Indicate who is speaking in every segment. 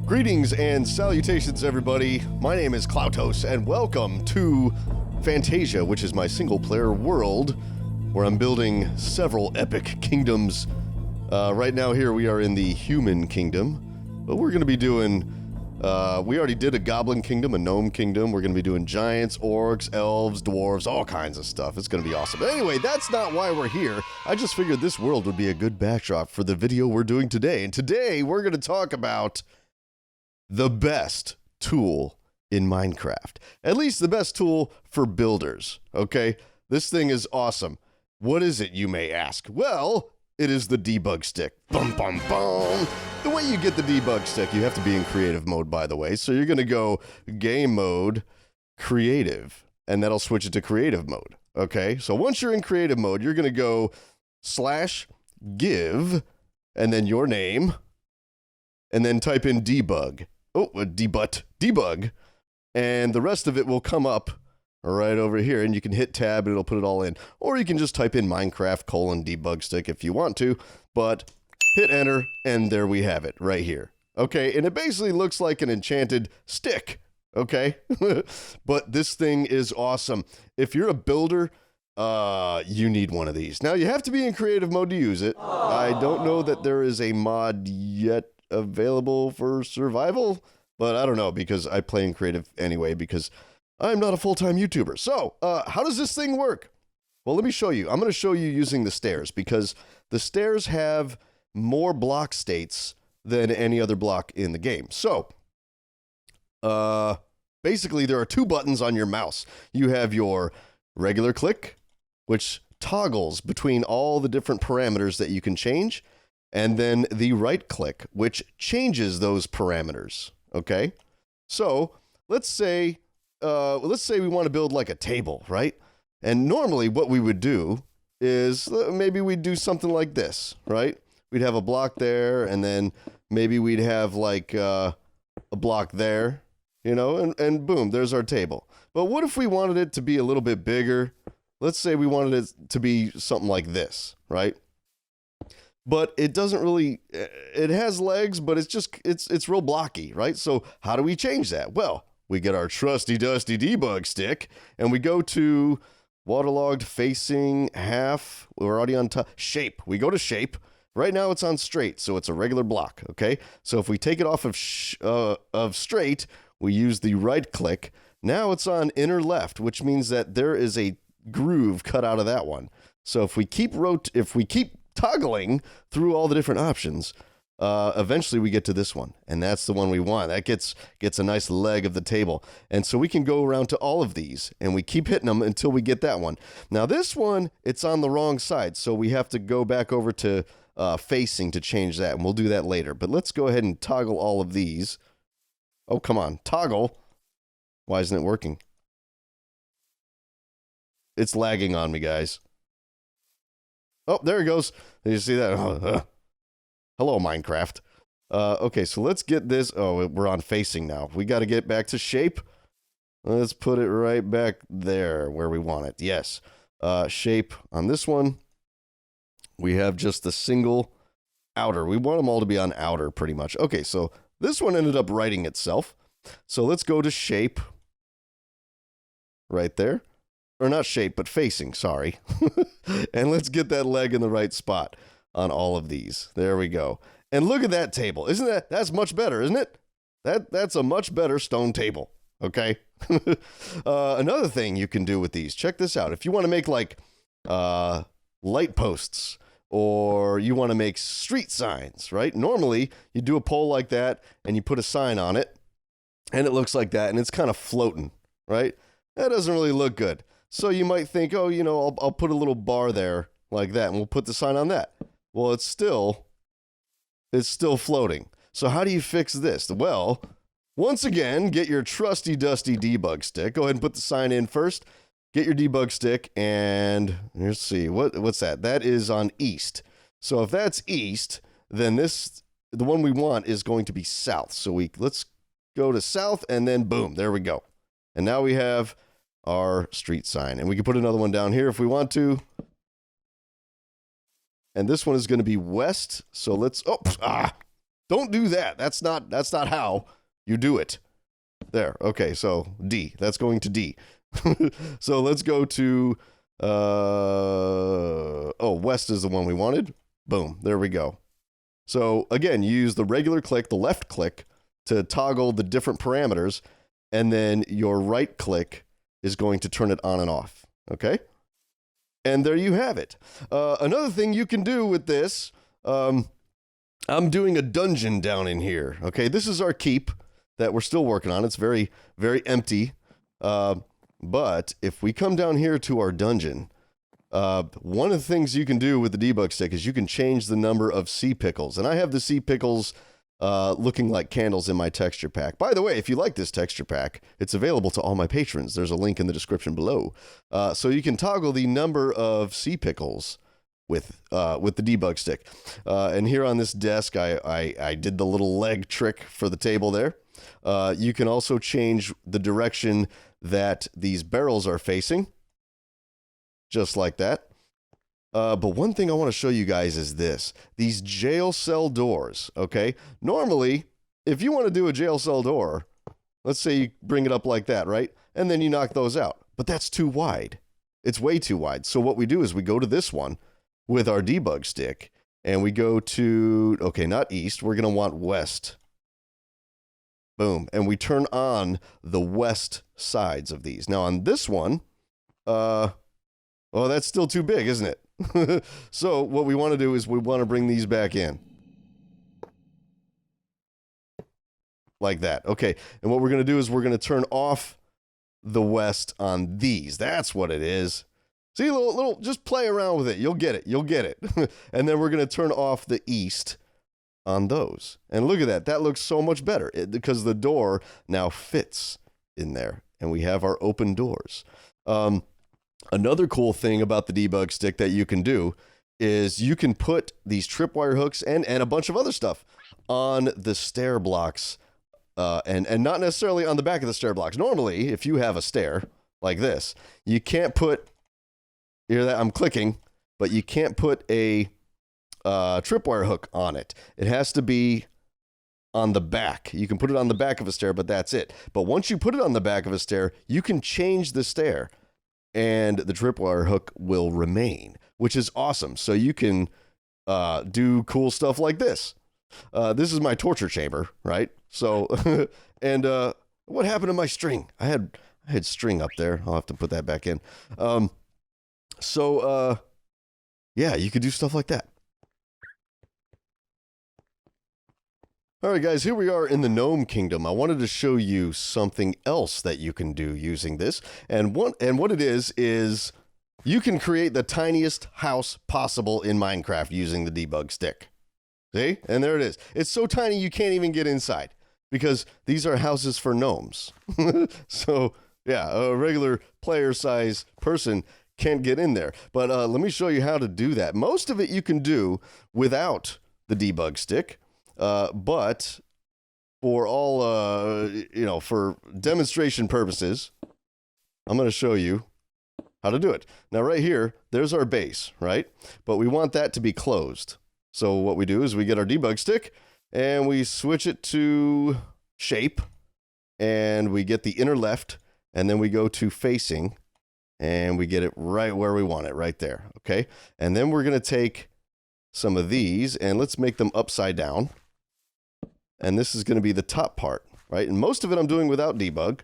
Speaker 1: Greetings and salutations, everybody. My name is Klautos, and welcome to Fantasia, which is my single-player world, where I'm building several epic kingdoms. Right now here we are in the human kingdom, but we're going to be doing, we already did a goblin kingdom, a gnome kingdom. We're going to be doing giants, orcs, elves, dwarves, all kinds of stuff. It's going to be awesome. But anyway, that's not why we're here. I just figured this world would be a good backdrop for the video we're doing today. And today we're going to talk about the best tool in Minecraft. At least the best tool for builders, okay? This thing is awesome. What is it, you may ask? Well, it is the Debug Stick. Bum, bum, bum. The way you get the Debug Stick, you have to be in creative mode, by the way. So you're going to go game mode, creative, and that'll switch it to creative mode, okay? So once you're in creative mode, you're going to go /give, and then your name, and then type in debug. Oh, debug, and the rest of it will come up right over here, and you can hit tab and it'll put it all in. Or you can just type in Minecraft /debug stick if you want to, but hit enter, and there we have it right here. Okay, and it basically looks like an enchanted stick, okay? But this thing is awesome. If you're a builder, you need one of these. Now, you have to be in creative mode to use it. I don't know that there is a mod yet available for survival, but I don't know, because I play in creative anyway, because I'm not a full-time YouTuber. So, how does this thing work? Well, let me show you. I'm going to show you using the stairs, because the stairs have more block states than any other block in the game. So, basically, there are two buttons on your mouse. You have your regular click, which toggles between all the different parameters that you can change, and then the right click, which changes those parameters, okay? So, let's say we want to build like a table, right? And normally what we would do is maybe we'd do something like this, right? We'd have a block there, and then maybe we'd have like a block there, you know, and boom, there's our table. But what if we wanted it to be a little bit bigger? Let's say we wanted it to be something like this, right? But it doesn't really, it has legs, but it's real blocky, right? So how do we change that? Well, we get our trusty dusty debug stick, and we go to waterlogged facing half. We're already on top. Shape. We go to shape. Right now it's on straight, so it's a regular block, okay? So if we take it off of straight, we use the right click. Now it's on inner left, which means that there is a groove cut out of that one. So if we keep toggling through all the different options, eventually we get to this one, and that's the one we want. That gets a nice leg of the table, and so we can go around to all of these, and we keep hitting them until we get that one. Now this one, it's on the wrong side, so we have to go back over to facing to change that, and we'll do that later. But let's go ahead and toggle all of these. Oh, come on, toggle. Why isn't it working? It's lagging on me, guys. Oh, there it goes. Did you see that? Hello, Minecraft. Okay, so let's get this. Oh, we're on facing now. We got to get back to shape. Let's put it right back there where we want it. Yes. Shape on this one. We have just the single outer. We want them all to be on outer pretty much. Okay, so this one ended up writing itself. So let's go to shape. Right there. Or not shape, but facing, sorry. And let's get that leg in the right spot on all of these. There we go. And look at that table. That's much better, isn't it? That's a much better stone table, okay? Another thing you can do with these, check this out. If you want to make like light posts, or you want to make street signs, right? Normally, you do a pole like that, and you put a sign on it, and it looks like that, and it's kind of floating, right? That doesn't really look good. So you might think, oh, you know, I'll put a little bar there like that, and we'll put the sign on that. Well, it's still floating. So how do you fix this? Well, once again, get your trusty dusty debug stick. Go ahead and put the sign in first. Get your debug stick, and let's see, what's that? That is on east. So if that's east, then the one we want is going to be south. So let's go to south, and then boom, there we go. And now we have our street sign, and we can put another one down here if we want to. And this one is going to be west. So let's, Don't do that. That's not how you do it. There. Okay, so D. That's going to D. So let's go to west is the one we wanted. Boom. There we go. So again, you use the regular click, the left click, to toggle the different parameters, and then your right click is going to turn it on and off. Okay? And there you have it. Another thing you can do with this, I'm doing a dungeon down in here. Okay, this is our keep that we're still working on. It's very, very empty. But if we come down here to our dungeon, one of the things you can do with the debug stick is you can change the number of sea pickles. And I have the sea pickles looking like candles in my texture pack. By the way, if you like this texture pack, it's available to all my patrons. There's a link in the description below. So you can toggle the number of sea pickles with the debug stick. And here on this desk, I did the little leg trick for the table there. You can also change the direction that these barrels are facing, just like that. But one thing I want to show you guys is this. These jail cell doors, okay? Normally, if you want to do a jail cell door, let's say you bring it up like that, right? And then you knock those out. But that's too wide. It's way too wide. So what we do is we go to this one with our debug stick, and we go to, okay, not east. We're going to want west. Boom. And we turn on the west sides of these. Now on this one, oh, that's still too big, isn't it? So what we want to do is we want to bring these back in. Like that. Okay. And what we're going to do is we're going to turn off the west on these. That's what it is. See, little, just play around with it. You'll get it. You'll get it. And then we're going to turn off the east on those. And look at that. That looks so much better because the door now fits in there. And we have our open doors. Another cool thing about the debug stick that you can do is you can put these tripwire hooks and a bunch of other stuff on the stair blocks and not necessarily on the back of the stair blocks. Normally, if you have a stair like this, you can't put, you hear that? I'm clicking, but you can't put a tripwire hook on it. It has to be on the back. You can put it on the back of a stair, but that's it. But once you put it on the back of a stair, you can change the stair and the tripwire hook will remain, which is awesome. So you can do cool stuff like this. This is my torture chamber, right? So, and what happened to my string? I had string up there. I'll have to put that back in. Yeah, you could do stuff like that. All right, guys, here we are in the Gnome Kingdom. I wanted to show you something else that you can do using this. And what it is you can create the tiniest house possible in Minecraft using the debug stick. See? And there it is. It's so tiny you can't even get inside because these are houses for gnomes. So, yeah, a regular player size person can't get in there. But let me show you how to do that. Most of it you can do without the debug stick. But for all, for demonstration purposes, I'm going to show you how to do it. Now, right here, there's our base, right? But we want that to be closed. So what we do is we get our debug stick and we switch it to shape and we get the inner left and then we go to facing and we get it right where we want it, right there. Okay. And then we're going to take some of these and let's make them upside down. And this is going to be the top part, right? And most of it I'm doing without debug.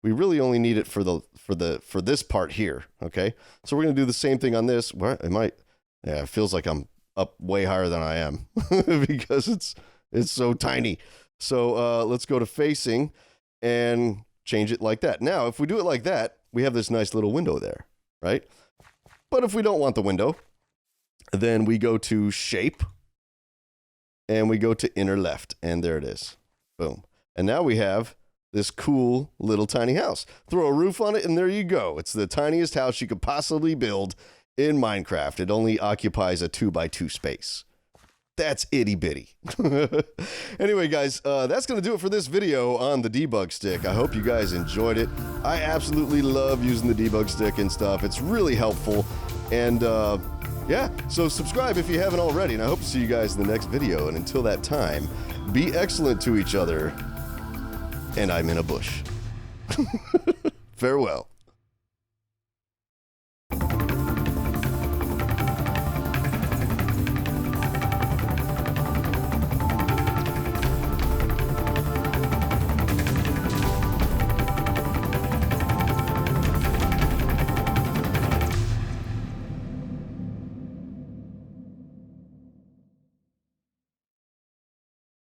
Speaker 1: We really only need it for this part here, okay? So we're going to do the same thing on this. Where it feels like I'm up way higher than I am because it's so tiny. So let's go to facing and change it like that. Now, if we do it like that, we have this nice little window there, right? But if we don't want the window, then we go to shape and we go to inner left, and there it is. Boom. And now we have this cool little tiny house. Throw a roof on it, and there you go. It's the tiniest house you could possibly build in Minecraft. It only occupies a 2x2 space. That's itty bitty. Anyway, guys, that's going to do it for this video on the debug stick. I hope you guys enjoyed it. I absolutely love using the debug stick and stuff. It's really helpful. And yeah, so subscribe if you haven't already. And I hope to see you guys in the next video. And until that time, be excellent to each other, and I'm in a bush. Farewell.